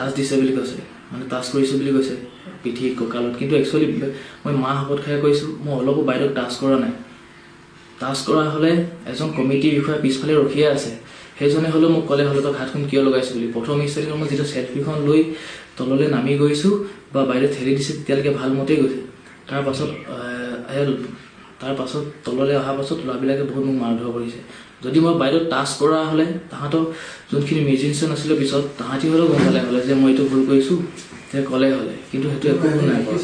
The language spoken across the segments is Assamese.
টাচ দিছে বুলি কৈছে, মানে টাচ কৰিছে বুলি কৈছে পিঠি কঁকালত, কিন্তু একচুৱেলি মই মা শপত খাই কৈছোঁ মই অলপো বাইদেউক টাচ কৰা নাই। টাচ কৰা হ'লে এজন কমিটিৰ বিষয়া পিছফালে ৰখিয়ে আছে, সেইজনে হ'লেও মোক ক'লে হ'লে তই হাতখন কিয় লগাইছোঁ বুলি। প্ৰথম ষ্টেজত মই যেতিয়া চেল্ফিখন লৈ তললৈ নামি গৈছোঁ বা বাইদেউ ঠেলি দিছে তেতিয়ালৈকে ভাল মতেই গৈছে। তাৰ পাছত তললৈ অহাৰ পাছত ল'ৰাবিলাকে বহুত মোক মাৰধৰ কৰিছে। যদি মই বাইদেউ টাচ কৰা হ'লে তাহাঁতৰ যোনখিনি মিউজিচিয়ান আছিলে পিছত তাহাঁতি হ'লেও গম পালে হ'লে যে মই এইটো ভুল কৰিছোঁ, যে ক'লে হ'লে, কিন্তু সেইটো একো ভুল নাই কৰা।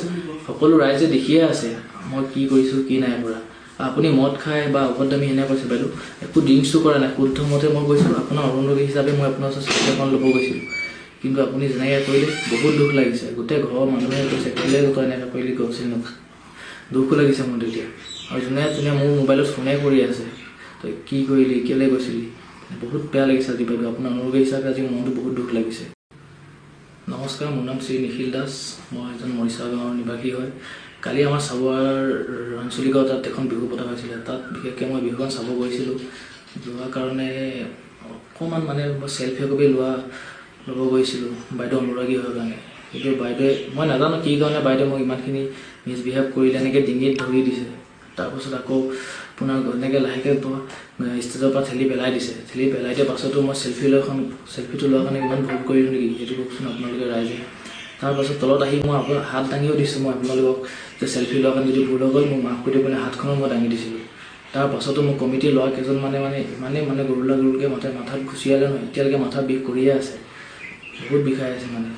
সকলো ৰাইজে দেখিয়ে আছে মই কি কৰিছোঁ কি নাই কৰা। আপুনি মদ খাই বা অভদ্ৰামী এনে কৈছে বাইদেউ, একো ড্ৰিংকছটো কৰা নাই, শুদ্ধ মতে মই কৈছোঁ আপোনাৰ অৰুণোদয় হিচাপে মই আপোনাৰ ওচৰত চাকৰি ল'ব গৈছিলোঁ, কিন্তু আপুনি যেনেকৈ কৰিলে বহুত দুখ লাগিছে। গোটেই ঘৰৰ মানুহে কৈছে কেলৈ তই এনেকৈ কৰিলি কৈছিল ন, দুখো লাগিছে মোৰ তেতিয়া। আৰু যোনে মোৰ মোবাইলত ফোনে কৰি আছে তই কি কৰিলি কেলৈ গৈছিলি, বহুত বেয়া লাগিছে আজি বাইদেউ। আপোনাৰ অনুৰোগী হিচাপে আজি মনটো বহুত দুখ লাগিছে। নমস্কাৰ, মোৰ নাম শ্ৰী নিখিল দাস, মই এজন মৰিচা গাঁৱৰ নিবাসী হয়। কালি আমাৰ চাবুৱাৰ আঞ্চলিকৰ তাত এখন বিহু পতা হৈছিলে, তাত বিশেষকৈ মই বিহুখন চাব গৈছিলোঁ। যোৱাৰ কাৰণে অকণমান মানে মই চেল্ফি একপি ল'ব গৈছিলোঁ বাইদেউ অনুৰাগী হোৱাৰ কাৰণে, কিন্তু বাইদেৱে মই নাজানো কি কাৰণে বাইদেৱে মোক ইমানখিনি মিছবিহেভ কৰিলে, এনেকৈ ডিঙিত ধৰি দিছে। তাৰপাছত আকৌ আপোনাৰ এনেকৈ লাহেকৈ ষ্টেজৰ পৰা ঠেলি পেলাই দিছে। ঠেলি পেলাই দিয়াৰ পাছতো মই চেল্ফিটো লোৱাৰ কাৰণে ইমান ভুল কৰিলোঁ নেকি সেইটো কওকচোন আপোনালোকে ৰাইজে। তাৰপাছত তলত আহি মই আপোনাৰ হাত দাঙিও দিছোঁ মই আপোনালোকক, যে চেল্ফি লোৱাৰ কাৰণে যদি ভুল হৈ গ'ল মোক মাফ কৰি পেলাই হাতখনো মই দাঙি দিছিলোঁ। তাৰ পাছতো মোক কমিটিৰ ল'ৰা কেইজন ইমানেই গৰুলকৈ মাথাত ঘুচিয়ালে নহয়, এতিয়ালৈকে মাথা বিষ কৰিয়ে আছে, বহুত বিষাই আছে। মানে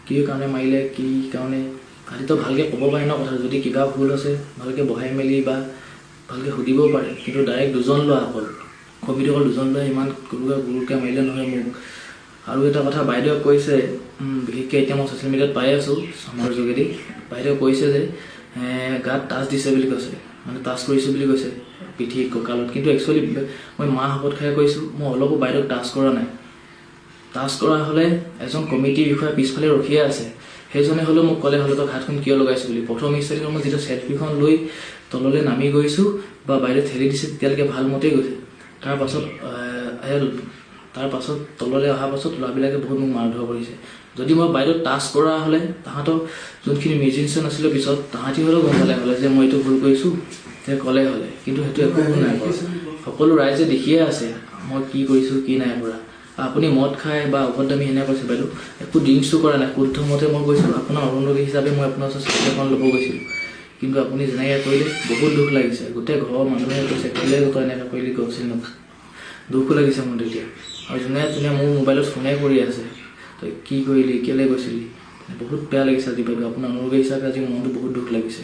কি কাৰণে মাৰিলে কি কাৰণে আজিতো ভালকৈ ক'ব পাৰে ন কথা, যদি কিবা ভুল আছে ভালকৈ বহাই মেলি বা ভালকৈ সুধিবও পাৰে, কিন্তু ডাইৰেক্ট দুজন লোৱা কমিটি অকল দুজন লোৱা ইমান গুৰুকৈ মাৰিলে নহয় মোক। আৰু এটা কথা বাইদেৱে কৈছে, বিশেষকৈ এতিয়া মই ছ'চিয়েল মিডিয়াত পাই আছোঁ চামৰ যোগেদি, বাইদেৱে কৈছে যে গাত টাচ দিছে বুলি কৈছে, মানে টাচ কৰিছে বুলি কৈছে পিঠি কঁকালত, কিন্তু একচুৱেলি মই মা শপত খাই কৈছোঁ মই অলপো বাইদেউক টাচ কৰা নাই। টাচ কৰা হ'লে এজন কমিটিৰ বিষয়া পিছফালে ৰখিয়ে আছে, সেইজনে হ'লেও মোক ক'লে হ'লে তই হাতখন কিয় লগাইছোঁ বুলি। প্ৰথম ষ্টেজত মই যেতিয়া চেল্ফিখন লৈ তললৈ নামি গৈছোঁ বা বাইদেউ ঠেলি দিছে তেতিয়ালৈকে ভাল মতেই গৈছে। তাৰ পাছত তললৈ অহাৰ পাছত ল'ৰাবিলাকে বহুত মোক মাৰধৰ কৰিছে। যদি মই বাইদেউ টাচ কৰা হ'লে তাহাঁতৰ যোনখিনি মিউজিচিয়ান আছিলে পিছত তাহাঁতি হ'লেও গম পালে হ'লে যে মই এইটো ভুল কৰিছোঁ, যে ক'লে হ'লে, কিন্তু সেইটো একো ভুল নাই কৰা। সকলো ৰাইজে দেখিয়ে আছে মই কি কৰিছোঁ কি নাই কৰা। আপুনি মদ খাই বা অভদ্ৰামী এনে কৈছে বাইদেউ, একো ড্ৰিংকছটো কৰা নাই, শুদ্ধ মতে মই কৈছোঁ আপোনাৰ অৰুণোদয় হিচাপে মই আপোনাৰ ওচৰত চাকৰি ল'ব গৈছিলোঁ, কিন্তু আপুনি যেনেকৈ কৰিলে বহুত দুখ লাগিছে। গোটেই ঘৰৰ মানুহে কৈছে কেলৈ তই এনেকৈ কৰিলি কৈছিল ন, দুখো লাগিছে মোৰ তেতিয়া। আৰু যোনে মোৰ মোবাইলত ফোনে কৰি আছে তই কি কৰিলি কেলৈ গৈছিলি, বহুত বেয়া লাগিছে আজি বাইদেউ। আপোনাৰ অনুৰোগী হিচাপে আজি মনটো বহুত দুখ লাগিছে।